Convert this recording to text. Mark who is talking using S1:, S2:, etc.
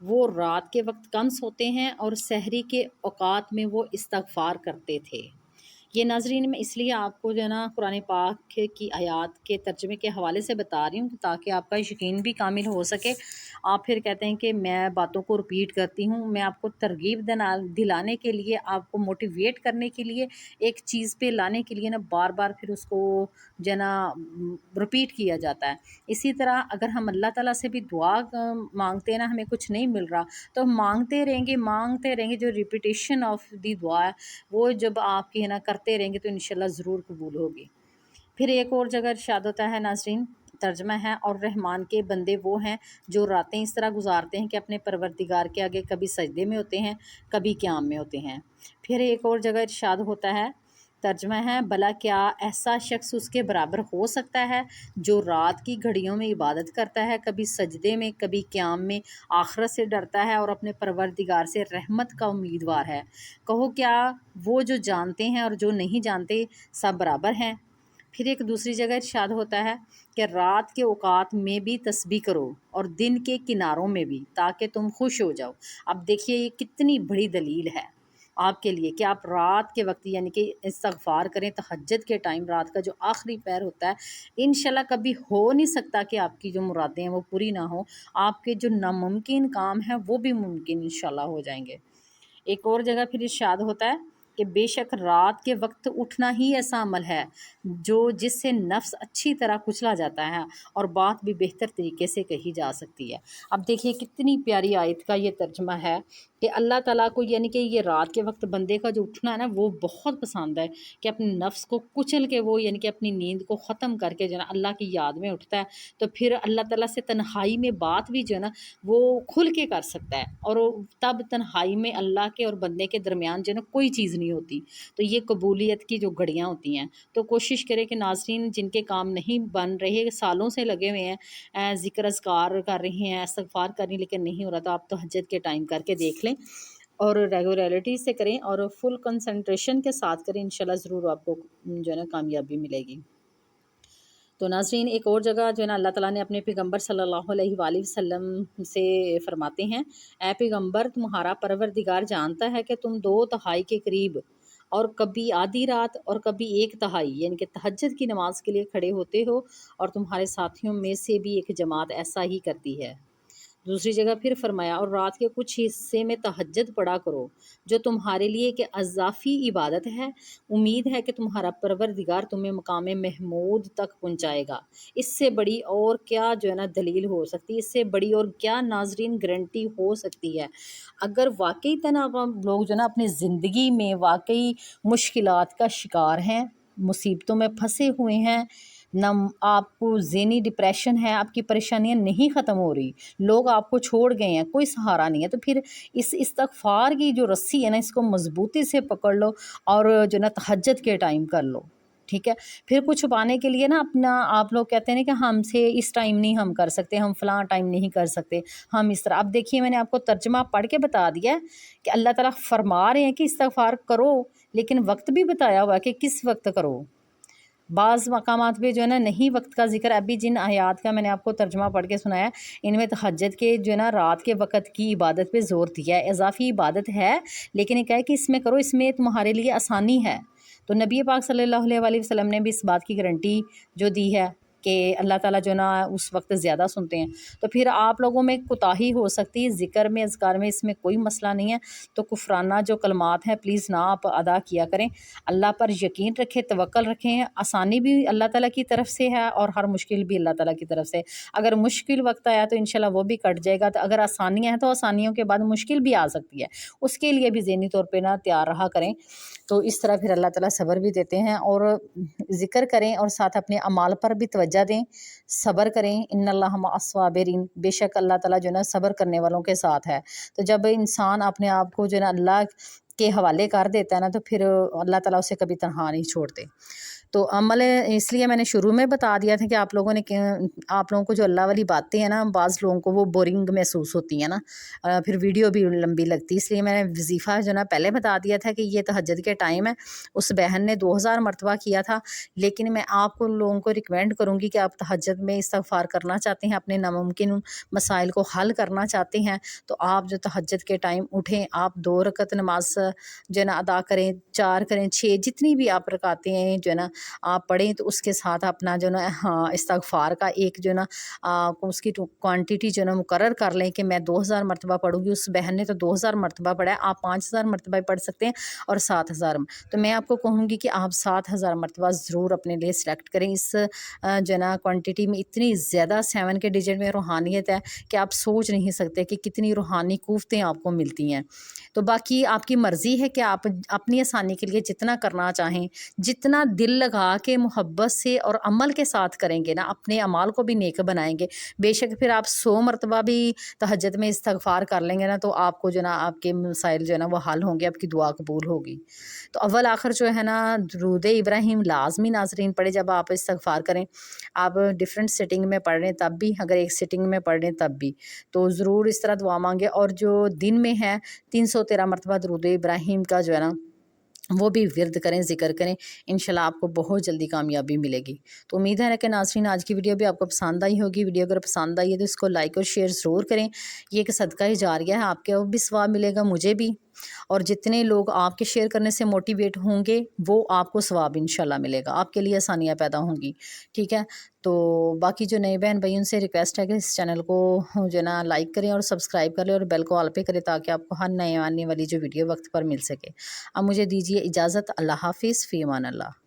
S1: وہ رات کے وقت کم سوتے ہیں اور سحری کے اوقات میں وہ استغفار کرتے تھے۔ یہ ناظرین میں اس لیے آپ کو جو ہے نا قرآن پاک کی آیات کے ترجمے کے حوالے سے بتا رہی ہوں تاکہ آپ کا یقین بھی کامل ہو سکے۔ آپ پھر کہتے ہیں کہ میں باتوں کو رپیٹ کرتی ہوں، میں آپ کو ترغیب دلانے کے لیے، آپ کو موٹیویٹ کرنے کے لیے، ایک چیز پہ لانے کے لیے نا بار بار پھر اس کو جو ہے نا رپیٹ کیا جاتا ہے۔ اسی طرح اگر ہم اللہ تعالیٰ سے بھی دعا مانگتے ہیں نا، ہمیں کچھ نہیں مل رہا تو ہم مانگتے رہیں گے، جو ریپیٹیشن آف دی دعا ہے وہ جب آپ کی ہے نا کرتے رہیں گے تو انشاءاللہ ضرور قبول ہوگی۔ پھر ایک اور جگہ ارشاد ہوتا ہے ناظرین، ترجمہ ہے، اور رحمان کے بندے وہ ہیں جو راتیں اس طرح گزارتے ہیں کہ اپنے پروردگار کے آگے کبھی سجدے میں ہوتے ہیں کبھی قیام میں ہوتے ہیں۔ پھر ایک اور جگہ ارشاد ہوتا ہے، ترجمہ ہے، بھلا کیا ایسا شخص اس کے برابر ہو سکتا ہے جو رات کی گھڑیوں میں عبادت کرتا ہے، کبھی سجدے میں کبھی قیام میں، آخرت سے ڈرتا ہے اور اپنے پروردگار سے رحمت کا امیدوار ہے۔ کہو کیا وہ جو جانتے ہیں اور جو نہیں جانتے سب برابر ہیں؟ پھر ایک دوسری جگہ ارشاد ہوتا ہے کہ رات کے اوقات میں بھی تسبیح کرو اور دن کے کناروں میں بھی تاکہ تم خوش ہو جاؤ۔ اب دیکھیے یہ کتنی بڑی دلیل ہے آپ کے لیے کہ آپ رات کے وقت یعنی کہ استغفار کریں، تہجد کے ٹائم، رات کا جو آخری پہر ہوتا ہے، انشاءاللہ کبھی ہو نہیں سکتا کہ آپ کی جو مرادیں ہیں وہ پوری نہ ہوں، آپ کے جو ناممکن کام ہیں وہ بھی ممکن انشاءاللہ ہو جائیں گے۔ ایک اور جگہ پھر ارشاد ہوتا ہے کہ بے شک رات کے وقت اٹھنا ہی ایسا عمل ہے جس سے نفس اچھی طرح کچلا جاتا ہے اور بات بھی بہتر طریقے سے کہی جا سکتی ہے۔ اب دیکھیے کتنی پیاری آیت کا یہ ترجمہ ہے کہ اللہ تعالیٰ کو یعنی کہ یہ رات کے وقت بندے کا جو اٹھنا ہے نا وہ بہت پسند ہے کہ اپنے نفس کو کچل کے وہ یعنی کہ اپنی نیند کو ختم کر کے جو ہے نا اللہ کی یاد میں اٹھتا ہے، تو پھر اللہ تعالیٰ سے تنہائی میں بات بھی جو ہے نا وہ کھل کے کر سکتا ہے، اور تب تنہائی میں اللہ کے اور بندے کے درمیان جو ہے نا کوئی چیز نہیں ہوتی۔ تو یہ قبولیت کی جو گھڑیاں ہوتی ہیں، تو کوشش کریں کہ ناظرین جن کے کام نہیں بن رہے، سالوں سے لگے ہوئے ہیں، ذکر اذکار کر رہے ہیں، استغفار کر رہی ہیں لیکن نہیں ہو رہا، تو آپ تہجد کے ٹائم کر کے دیکھ لیں اور ریگولیرٹی سے کریں اور فل کنسنٹریشن کے ساتھ کریں، انشاءاللہ ضرور آپ کو جو ہے نا کامیابی ملے گی۔ تو ناظرین ایک اور جگہ جو ہے نا اللہ تعالیٰ نے اپنے پیغمبر صلی اللہ علیہ وآلہ وسلم سے فرماتے ہیں، اے پیغمبر تمہارا پروردگار جانتا ہے کہ تم 2/3 کے قریب اور کبھی آدھی رات اور کبھی 1/3 یعنی کہ تہجد کی نماز کے لیے کھڑے ہوتے ہو، اور تمہارے ساتھیوں میں سے بھی ایک جماعت ایسا ہی کرتی ہے۔ دوسری جگہ پھر فرمایا، اور رات کے کچھ حصے میں تہجد پڑھا کرو جو تمہارے لیے کہ اضافی عبادت ہے، امید ہے کہ تمہارا پروردگار تمہیں مقام محمود تک پہنچائے گا۔ اس سے بڑی اور کیا جو ہے نا دلیل ہو سکتی ہے، اس سے بڑی اور کیا ناظرین گارنٹی ہو سکتی ہے؟ اگر واقعی لوگ جو ہے نا اپنی زندگی میں واقعی مشکلات کا شکار ہیں، مصیبتوں میں پھنسے ہوئے ہیں، نہ آپ کو ذہنی ڈپریشن ہے، آپ کی پریشانیاں نہیں ختم ہو رہی، لوگ آپ کو چھوڑ گئے ہیں، کوئی سہارا نہیں ہے، تو پھر اس استغفار کی جو رسی ہے نا اس کو مضبوطی سے پکڑ لو اور جو نا تہجد کے ٹائم کر لو، ٹھیک ہے۔ پھر کچھ چھپانے کے لیے نا اپنا آپ لوگ کہتے ہیں نا کہ ہم سے اس ٹائم نہیں ہم کر سکتے، ہم فلاں ٹائم نہیں کر سکتے، ہم اس طرح۔ اب دیکھیے میں نے آپ کو ترجمہ پڑھ کے بتا دیا ہے کہ اللہ تعالیٰ فرما رہے ہیں کہ استغفار کرو، لیکن وقت بھی بتایا ہوا ہے کہ کس وقت کرو۔ بعض مقامات پہ جو ہے نا نہیں وقت کا ذکر، ابھی جن آیات کا میں نے آپ کو ترجمہ پڑھ کے سنایا ان میں تہجد کے جو ہے نا رات کے وقت کی عبادت پہ زور دیا ہے، اضافی عبادت ہے لیکن یہ کہا ہے کہ اس میں کرو، اس میں تمہارے لیے آسانی ہے۔ تو نبی پاک صلی اللہ علیہ وآلہ وسلم نے بھی اس بات کی گارنٹی جو دی ہے کہ اللہ تعالیٰ جو نا اس وقت زیادہ سنتے ہیں، تو پھر آپ لوگوں میں کوتاہی ہو سکتی ہے ذکر میں، اذکار میں، اس میں کوئی مسئلہ نہیں ہے، تو کفرانہ جو کلمات ہیں پلیز نہ آپ ادا کیا کریں، اللہ پر یقین رکھیں، توکل رکھیں، آسانی بھی اللہ تعالیٰ کی طرف سے ہے اور ہر مشکل بھی اللہ تعالیٰ کی طرف سے۔ اگر مشکل وقت آیا تو انشاءاللہ وہ بھی کٹ جائے گا، تو اگر آسانیاں ہیں تو آسانیوں کے بعد مشکل بھی آ سکتی ہے، اس کے لیے بھی ذہنی طور پہ نہ تیار رہا کریں، تو اس طرح پھر اللہ تعالیٰ صبر بھی دیتے ہیں، اور ذکر کریں اور ساتھ اپنے اعمال پر بھی توجہ دیں، صبر کریں، ان اللہ مع الصابرین، بے شک اللہ تعالیٰ جو ہے نا صبر کرنے والوں کے ساتھ ہے۔ تو جب انسان اپنے آپ کو جو ہے نا اللہ کے حوالے کر دیتا ہے نا تو پھر اللہ تعالیٰ اسے کبھی تنہا نہیں چھوڑتے۔ تو عمل اس لیے میں نے شروع میں بتا دیا تھا کہ آپ لوگوں کو جو اللہ والی باتیں ہیں نا، بعض لوگوں کو وہ بورنگ محسوس ہوتی ہیں نا، پھر ویڈیو بھی لمبی لگتی ہے، اس لیے میں نے وظیفہ جو نا پہلے بتا دیا تھا کہ یہ تہجد کے ٹائم ہے۔ اس بہن نے 2000 مرتبہ کیا تھا، لیکن میں آپ کو لوگوں کو ریکمینڈ کروں گی کہ آپ تہجد میں استغفار کرنا چاہتے ہیں، اپنے ناممکن مسائل کو حل کرنا چاہتے ہیں، تو آپ جو تہجد کے ٹائم اٹھیں، آپ 2 رکعت نماز جو ہے نا ادا کریں، 4 کریں، 6 جتنی بھی آپ رکعتیں ہیں جو ہے نا آپ پڑھیں، تو اس کے ساتھ اپنا جو ہے نا استغفار کا ایک جو ہے نا اس کی کوانٹٹی جو ہے نا مقرر کر لیں کہ میں 2000 مرتبہ پڑھوں گی۔ اس بہن نے تو 2000 مرتبہ پڑھا ہے، آپ 5000 مرتبہ پڑھ سکتے ہیں اور 7000، تو میں آپ کو کہوں گی کہ آپ 7000 مرتبہ ضرور اپنے لیے سلیکٹ کریں۔ اس جو ہے نا کوانٹٹی میں اتنی زیادہ 7 کے ڈیجٹ میں روحانیت ہے کہ آپ سوچ نہیں سکتے کہ کتنی روحانی قوتیں آپ کو ملتی ہیں۔ تو باقی آپ کی مرضی ہے کہ آپ اپنی آسانی کے لیے جتنا کرنا چاہیں، جتنا دل لگا کے محبت سے اور عمل کے ساتھ کریں گے نا، اپنے اعمال کو بھی نیک بنائیں گے، بے شک پھر آپ 100 مرتبہ بھی تہجد میں استغفار کر لیں گے نا، تو آپ کو جو ہے نا آپ کے مسائل جو ہے نا وہ حل ہوں گے، آپ کی دعا قبول ہوگی۔ تو اول آخر جو ہے نا درود ابراہیم لازمی ناظرین پڑھے جب آپ استغفار کریں، آپ ڈفرینٹ سیٹنگ میں پڑھ رہے ہیں تب بھی، اگر ایک سیٹنگ میں پڑھ رہے ہیں تب بھی، تو ضرور اس طرح دعا مانگے۔ اور جو دن میں ہے 313 مرتبہ درود ابراہیم کا جو ہے نا وہ بھی ورد کریں، ذکر کریں، انشاءاللہ آپ کو بہت جلدی کامیابی ملے گی۔ تو امید ہے کہ ناظرین آج کی ویڈیو بھی آپ کو پسند آئی ہوگی۔ ویڈیو اگر پسند آئی ہے تو اس کو لائک اور شیئر ضرور کریں، یہ ایک صدقہ جاریہ ہے، آپ کے بھی ثواب ملے گا، مجھے بھی، اور جتنے لوگ آپ کے شیئر کرنے سے موٹیویٹ ہوں گے وہ آپ کو ثواب انشاءاللہ ملے گا، آپ کے لیے آسانیاں پیدا ہوں گی، ٹھیک ہے۔ تو باقی جو نئے بہن بھائی ان سے ریکویسٹ ہے کہ اس چینل کو جو ہے نا لائک کریں اور سبسکرائب کر لیں اور بیل کو آل پہ کریں تاکہ آپ کو ہر نئے آنے والی جو ویڈیو وقت پر مل سکے۔ اب مجھے دیجیے اجازت، اللہ حافظ، فی امان اللہ۔